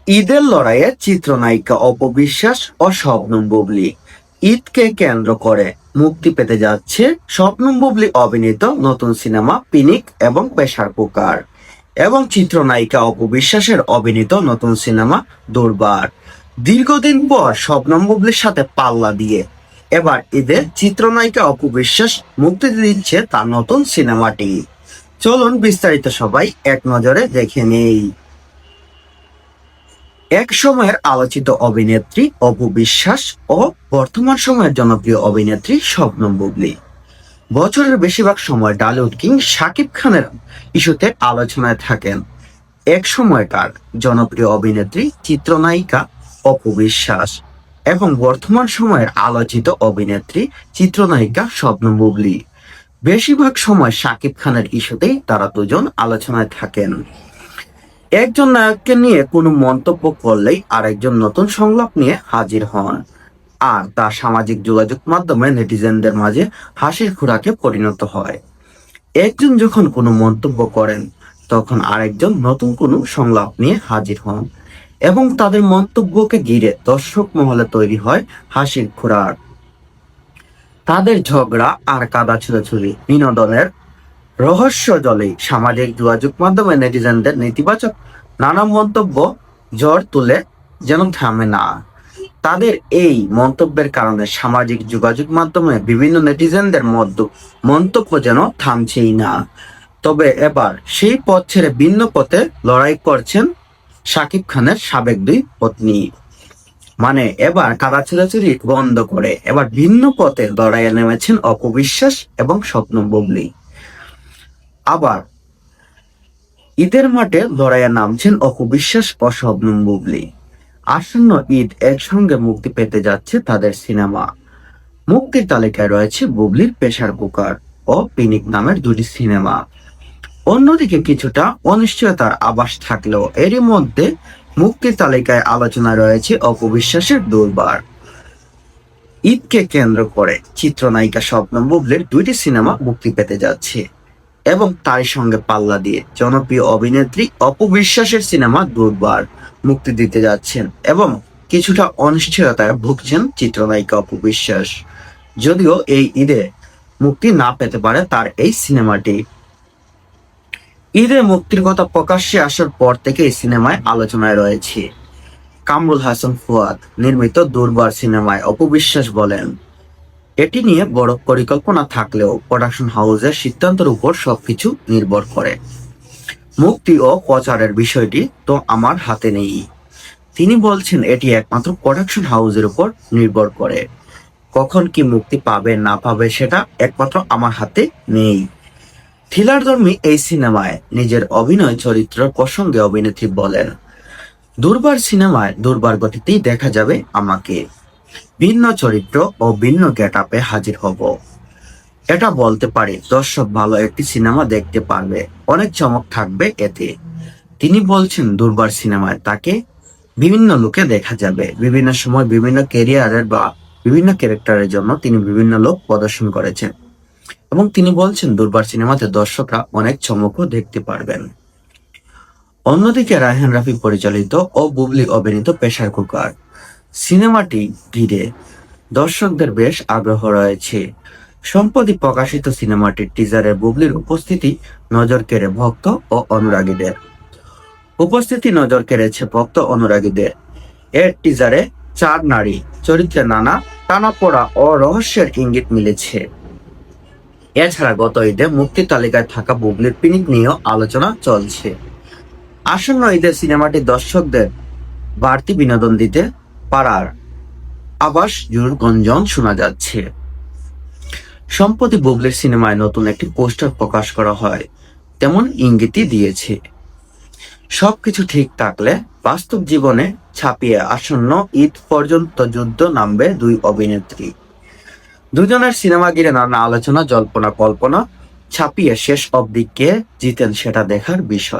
ঈদের লড়াইয়ে চিত্রনায়িকা অপবিশ্বাস ও শবনম বুবলী। ঈদকে কেন্দ্র করে মুক্তি পেতে যাচ্ছে শবনম বুবলী অভিনীত নতুন সিনেমা পিনিক এবং প্রেসার কুকার, এবং চিত্রনায়িকা অপবিশ্বাসের অভিনীত নতুন সিনেমা দুর্বার। দীর্ঘদিন পর শবনম বুবলীর সাথে পাল্লা দিয়ে এবার ঈদে চিত্রনায়িকা অপবিশ্বাস মুক্তি দিচ্ছে তার নতুন সিনেমাটি। চলুন বিস্তারিত সবাই এক নজরে দেখে নেই। এক সময়ের আলোচিত অভিনেত্রী অপু বিশ্বাস ও বর্তমান সময়ের জনপ্রিয় অভিনেত্রী শবনম বুবলী বছরের বেশিরভাগ সময় টলিউড কিং শাকিব খানের ইস্যুতে আলোচনায় থাকেন। এক সময়কার জনপ্রিয় অভিনেত্রী চিত্রনায়িকা অপু বিশ্বাস এবং বর্তমান সময়ের আলোচিত অভিনেত্রী চিত্রনায়িকা শবনম বুবলী বেশিরভাগ সময় শাকিব খানের ইস্যুতেই তারা দুজন আলোচনায় থাকেন। একজন নায়ককে নিয়ে কোনো মন্তব্য করলেই আরেকজন নতুন সংলাপ নিয়ে হাজির হন, আর তা সামাজিক যোগাযোগ মাধ্যমে নেটিজেনদের মাঝে হাসির খোরাকে পরিণত হয়। একজন যখন কোনো মন্তব্য করেন, তখন আরেকজন নতুন কোনো সংলাপ নিয়ে হাজির হন এবং তাদের মন্তব্যকে ঘিরে দর্শক মহলে তৈরি হয় হাসির খোরাক। তাদের ঝগড়া আর কাদা ছুড়াছুড়ি বিনোদনের রহস্য জলে সামাজিক যোগাযোগ মাধ্যমে নেটিজেনদের নেতিবাচক নানা মন্তব্য ঝড় তুলে যেন থামে না। তাদের এই মন্তব্যের কারণে সামাজিক যোগাযোগ মাধ্যমে বিভিন্ন নেটিজেনদের মন্তব্য যেন থামছেই না। তবে এবার সেই পথ ছেড়ে ভিন্ন পথে লড়াই করছেন শাকিব খানের সাবেক দুই পত্নী। মানে এবার কাদা ছেড়াছুড়ি বন্ধ করে এবার ভিন্ন পথে লড়াইয়ে নেমেছেন অপবিশ্বাস এবং শবনম বুবলী। আবার ঈদের মাঠে লড়াইয়ে নামছেন অপবিশ্বাস ও শবনম বুবলী। আসন্ন ঈদ একসঙ্গে মুক্তি পেতে যাচ্ছে তাদের সিনেমা। মুক্তির তালিকায় রয়েছে বুবলীর প্রেসার কুকার ও পিনিক নামের দুটি সিনেমা। অন্যদিকে কিছুটা অনিশ্চয়তার আভাস থাকলেও এরই মধ্যে মুক্তির তালিকায় আলোচনা রয়েছে অপবিশ্বাসের দুর্বার। ঈদকে কেন্দ্র করে চিত্রনায়িকা শবনম বুবলীর দুইটি সিনেমা মুক্তি পেতে যাচ্ছে এবং তারই সঙ্গে পাল্লা দিয়ে জনপ্রিয় অভিনেত্রী অপু বিশ্বাসের সিনেমা দুর্বার মুক্তি দিতে যাচ্ছেন এবং কিছুটা অনিশ্চয়তায় ভুগছেন চিত্রনায়িকা অপু বিশ্বাস। যদিও এই ঈদে মুক্তি না পেতে পারে তার এই সিনেমাটি। ঈদে মুক্তির কথা প্রকাশ্যে আসার পর থেকে এই সিনেমায় আলোচনায় রয়েছে। কামরুল হাসান ফুয়াদ নির্মিত দুর্বার সিনেমায় অপু বিশ্বাস বলেন, এটি নিয়ে বড় পরিকল্পনা থাকলেও প্রোডাকশন হাউসের সিদ্ধান্তের উপর সবকিছু নির্ভর করে। মুক্তি ও প্রচারের বিষয়টি তো আমার হাতে নেই। তিনি বলছেন এটি একমাত্র প্রোডাকশন হাউসের উপর নির্ভর করে। কখন কি মুক্তি পাবে না পাবে সেটা একমাত্র আমার হাতে নেই। থ্রিলারধর্মী এই সিনেমায় নিজের অভিনয় চরিত্রের প্রসঙ্গে অভিনেত্রী বলেন, দুর্বার সিনেমায় দুর্বার গতিতেই দেখা যাবে আমাকে। ভিন্ন চরিত্র ও ভিন্ন গেটআপে হাজির হব। এটা বলতে পারি দর্শক ভালো একটি সিনেমা দেখতে পারবে, অনেক চমক থাকবে এতে। তিনি বলছেন দুর্বার সিনেমায় তাকে বিভিন্ন লুকে দেখা যাবে, বিভিন্ন সময় বিভিন্ন ক্যারিয়ারের বা বিভিন্ন ক্যারেক্টারের জন্য তিনি বিভিন্ন লুক প্রদর্শন করেছেন এবং তিনি বলছেন দুর্বার সিনেমাতে দর্শকরা অনেক চমকও দেখতে পারবেন। অন্যদিকে রায়হান রাফি পরিচালিত ও বুবলী অভিনীত প্রেসার কুকার সিনেমাটি ঘিরে দর্শকদের বেশ আগ্রহ রয়েছে। সম্প্রতি প্রকাশিত সিনেমাটির টিজারে বুবলীর উপস্থিতি নজর কেড়ে ভক্ত ও অনুরাগীদের। এর টিজারে 4 নারী চরিত্রে নানা টানাপোড়া ও রহস্যের ইঙ্গিত মিলেছে। এছাড়া গত ঈদে মুক্তির তালিকায় থাকা বুবলীর পিনিক নিয়েও আলোচনা চলছে। আসন্ন ঈদের সিনেমাটি দর্শকদের বাড়তি বিনোদন দিতে পারার আভাস গুঞ্জন শোনা যাচ্ছে। সম্প্রতি বুবলীর সিনেমায় নতুন একটি পোস্টার প্রকাশ করা হয়, তেমন ইঙ্গিতই দিয়েছে। সবকিছু ঠিক থাকলে বাস্তব জীবনে ছাপিয়ে আসন্ন ঈদ পর্যন্ত যুদ্ধ নামবে দুই অভিনেত্রী। দুজনের সিনেমা ঘিরে নানা আলোচনা জল্পনা কল্পনা ছাপিয়ে শেষ অবধি কে জিতেন সেটা দেখার বিষয়।